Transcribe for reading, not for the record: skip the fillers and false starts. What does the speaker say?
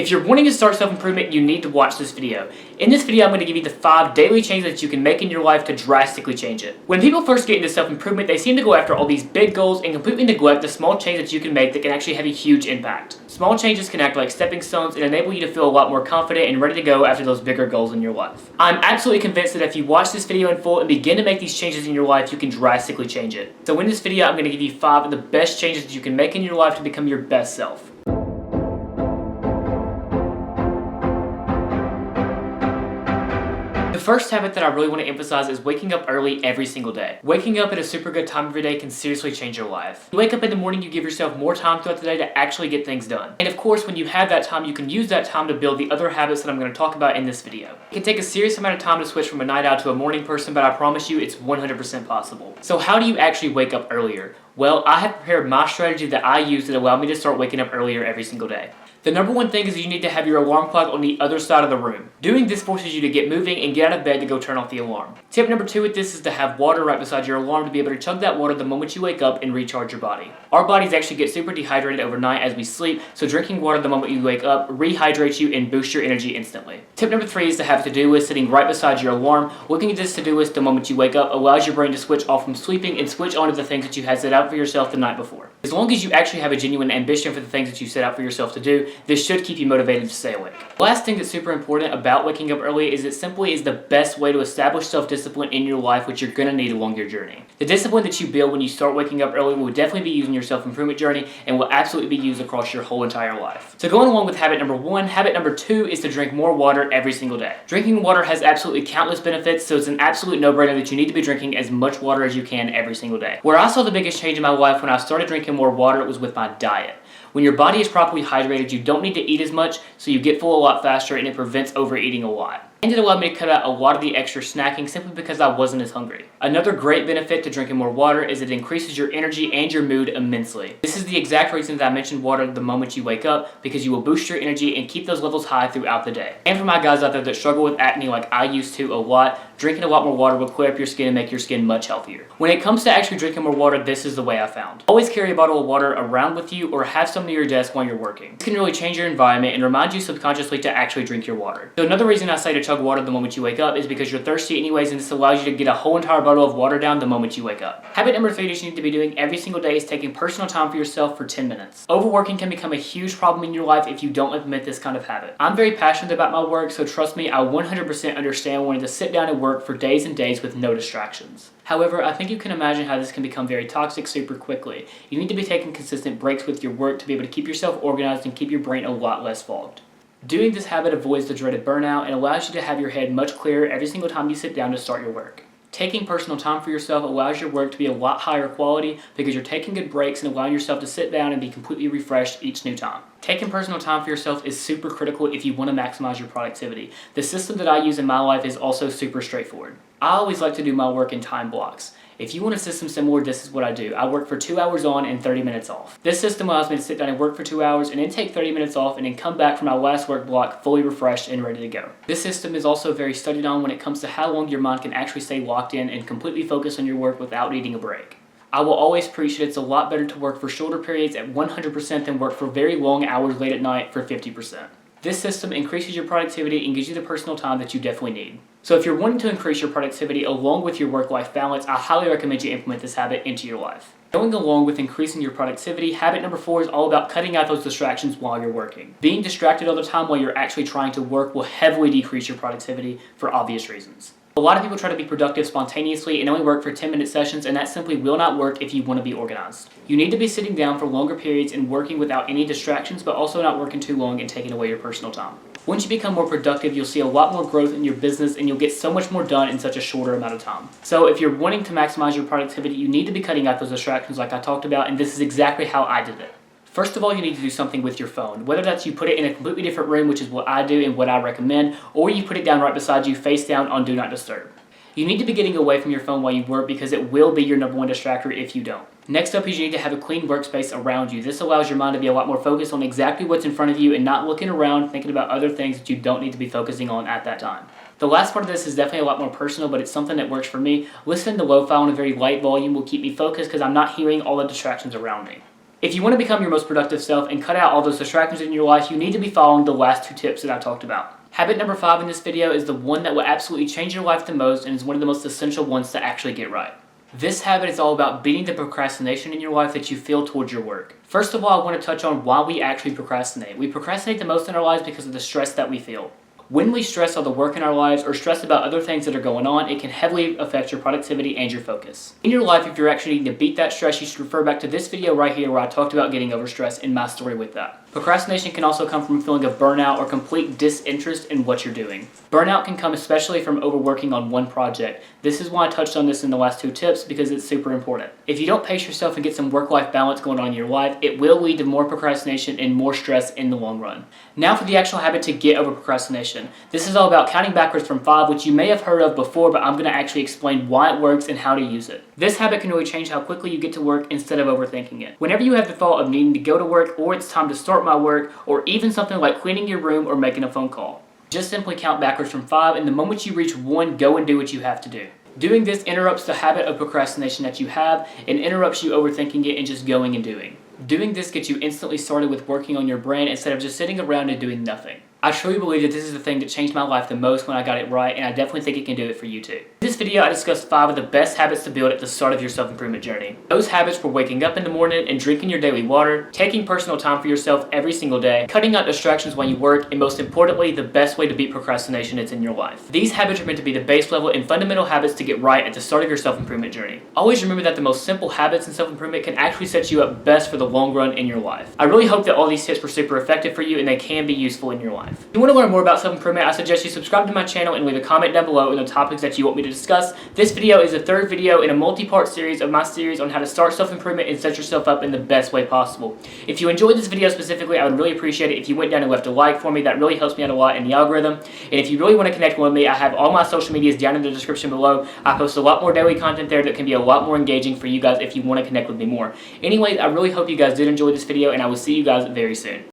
If you're wanting to start self-improvement, you need to watch this video. In this video, I'm going to give you the 5 daily changes that you can make in your life to drastically change it. When people first get into self-improvement, they seem to go after all these big goals and completely neglect the small changes that you can make that can actually have a huge impact. Small changes can act like stepping stones and enable you to feel a lot more confident and ready to go after those bigger goals in your life. I'm absolutely convinced that if you watch this video in full and begin to make these changes in your life, you can drastically change it. So in this video, I'm going to give you 5 of the best changes that you can make in your life to become your best self. The first habit that I really want to emphasize is waking up early every single day. Waking up at a super good time every day can seriously change your life. You wake up in the morning, you give yourself more time throughout the day to actually get things done. And of course, when you have that time, you can use that time to build the other habits that I'm going to talk about in this video. It can take a serious amount of time to switch from a night owl to a morning person, but I promise you it's 100% possible. So how do you actually wake up earlier? Well, I have prepared my strategy that I use that allow me to start waking up earlier every single day. The number one thing is you need to have your alarm clock on the other side of the room. Doing this forces you to get moving and get out of bed to go turn off the alarm. Tip number 2 with this is to have water right beside your alarm to be able to chug that water the moment you wake up and recharge your body. Our bodies actually get super dehydrated overnight as we sleep, so drinking water the moment you wake up rehydrates you and boosts your energy instantly. Tip number 3 is to have a to-do list sitting right beside your alarm. Looking at this to-do list the moment you wake up allows your brain to switch off from sleeping and switch on to the things that you had set out for yourself the night before. As long as you actually have a genuine ambition for the things that you set out for yourself to do, this should keep you motivated to stay awake. The last thing that's super important about waking up early is it simply is the best way to establish self-discipline in your life, which you're going to need along your journey. The discipline that you build when you start waking up early will definitely be used in your self-improvement journey and will absolutely be used across your whole entire life. So going along with habit number 1, habit number 2 is to drink more water every single day. Drinking water has absolutely countless benefits, so it's an absolute no-brainer that you need to be drinking as much water as you can every single day. Where I saw the biggest change in my life when I started drinking more water, it was with my diet. When your body is properly hydrated, you don't need to eat as much, so you get full a lot faster and it prevents overeating a lot. And it allowed me to cut out a lot of the extra snacking simply because I wasn't as hungry. Another great benefit to drinking more water is it increases your energy and your mood immensely. This is the exact reason that I mentioned water the moment you wake up, because you will boost your energy and keep those levels high throughout the day. And for my guys out there that struggle with acne like I used to a lot, drinking a lot more water will clear up your skin and make your skin much healthier. When it comes to actually drinking more water, this is the way I found. Always carry a bottle of water around with you or have some near your desk while you're working. This can really change your environment and remind you subconsciously to actually drink your water. So another reason I say to chug water the moment you wake up is because you're thirsty anyways, and this allows you to get a whole entire bottle of water down the moment you wake up. Habit number 3 that you need to be doing every single day is taking personal time for yourself for 10 minutes. Overworking can become a huge problem in your life if you don't implement this kind of habit. I'm very passionate about my work, so trust me, I 100% understand wanting to sit down and work for days and days with no distractions. However, I think you can imagine how this can become very toxic super quickly. You need to be taking consistent breaks with your work to be able to keep yourself organized and keep your brain a lot less fogged. Doing this habit avoids the dreaded burnout and allows you to have your head much clearer every single time you sit down to start your work. Taking personal time for yourself allows your work to be a lot higher quality because you're taking good breaks and allowing yourself to sit down and be completely refreshed each new time. Taking personal time for yourself is super critical if you want to maximize your productivity. The system that I use in my life is also super straightforward. I always like to do my work in time blocks. If you want a system similar, this is what I do. I work for 2 hours on and 30 minutes off. This system allows me to sit down and work for 2 hours and then take 30 minutes off and then come back from my last work block fully refreshed and ready to go. This system is also very studied on when it comes to how long your mind can actually stay locked in and completely focus on your work without needing a break. I will always preach that it's a lot better to work for shorter periods at 100% than work for very long hours late at night for 50%. This system increases your productivity and gives you the personal time that you definitely need. So if you're wanting to increase your productivity along with your work-life balance, I highly recommend you implement this habit into your life. Going along with increasing your productivity, habit number 4 is all about cutting out those distractions while you're working. Being distracted all the time while you're actually trying to work will heavily decrease your productivity for obvious reasons. A lot of people try to be productive spontaneously and only work for 10-minute sessions, and that simply will not work if you want to be organized. You need to be sitting down for longer periods and working without any distractions, but also not working too long and taking away your personal time. Once you become more productive, you'll see a lot more growth in your business and you'll get so much more done in such a shorter amount of time. So if you're wanting to maximize your productivity, you need to be cutting out those distractions like I talked about, and this is exactly how I did it. First of all, you need to do something with your phone. Whether that's you put it in a completely different room, which is what I do and what I recommend, or you put it down right beside you, face down on Do Not Disturb. You need to be getting away from your phone while you work because it will be your number one distractor if you don't. Next up is you need to have a clean workspace around you. This allows your mind to be a lot more focused on exactly what's in front of you and not looking around thinking about other things that you don't need to be focusing on at that time. The last part of this is definitely a lot more personal, but it's something that works for me. Listening to lo-fi on a very light volume will keep me focused because I'm not hearing all the distractions around me. If you want to become your most productive self and cut out all those distractions in your life, you need to be following the last 2 tips that I talked about. Habit number 5 in this video is the one that will absolutely change your life the most and is one of the most essential ones to actually get right. This habit is all about beating the procrastination in your life that you feel towards your work. First of all, I want to touch on why we actually procrastinate. We procrastinate the most in our lives because of the stress that we feel. When we stress on the work in our lives or stress about other things that are going on, it can heavily affect your productivity and your focus. In your life, if you're actually needing to beat that stress, you should refer back to this video right here where I talked about getting over stress and my story with that. Procrastination can also come from a feeling of burnout or complete disinterest in what you're doing. Burnout can come especially from overworking on one project. This is why I touched on this in the last 2 tips because it's super important. If you don't pace yourself and get some work-life balance going on in your life, it will lead to more procrastination and more stress in the long run. Now for the actual habit to get over procrastination. This is all about counting backwards from 5, which you may have heard of before, but I'm going to actually explain why it works and how to use it. This habit can really change how quickly you get to work instead of overthinking it. Whenever you have the thought of needing to go to work, or it's time to start my work, or even something like cleaning your room or making a phone call, just simply count backwards from 5, and the moment you reach 1, go and do what you have to do. Doing this interrupts the habit of procrastination that you have and interrupts you overthinking it and just going and doing. Doing this gets you instantly started with working on your brain instead of just sitting around and doing nothing. I truly believe that this is the thing that changed my life the most when I got it right, and I definitely think it can do it for you too. In this video, I discussed 5 of the best habits to build at the start of your self-improvement journey. Those habits were waking up in the morning and drinking your daily water, taking personal time for yourself every single day, cutting out distractions while you work, and most importantly, the best way to beat procrastination is in your life. These habits are meant to be the base level and fundamental habits to get right at the start of your self-improvement journey. Always remember that the most simple habits in self-improvement can actually set you up best for the long run in your life. I really hope that all these tips were super effective for you and they can be useful in your life. If you want to learn more about self-improvement, I suggest you subscribe to my channel and leave a comment down below on the topics that you want me to discuss. This video is the 3rd video in a multi-part series of my series on how to start self-improvement and set yourself up in the best way possible. If you enjoyed this video specifically, I would really appreciate it if you went down and left a like for me. That really helps me out a lot in the algorithm. And if you really want to connect with me, I have all my social medias down in the description below. I post a lot more daily content there that can be a lot more engaging for you guys if you want to connect with me more. Anyways, I really hope you guys did enjoy this video, and I will see you guys very soon.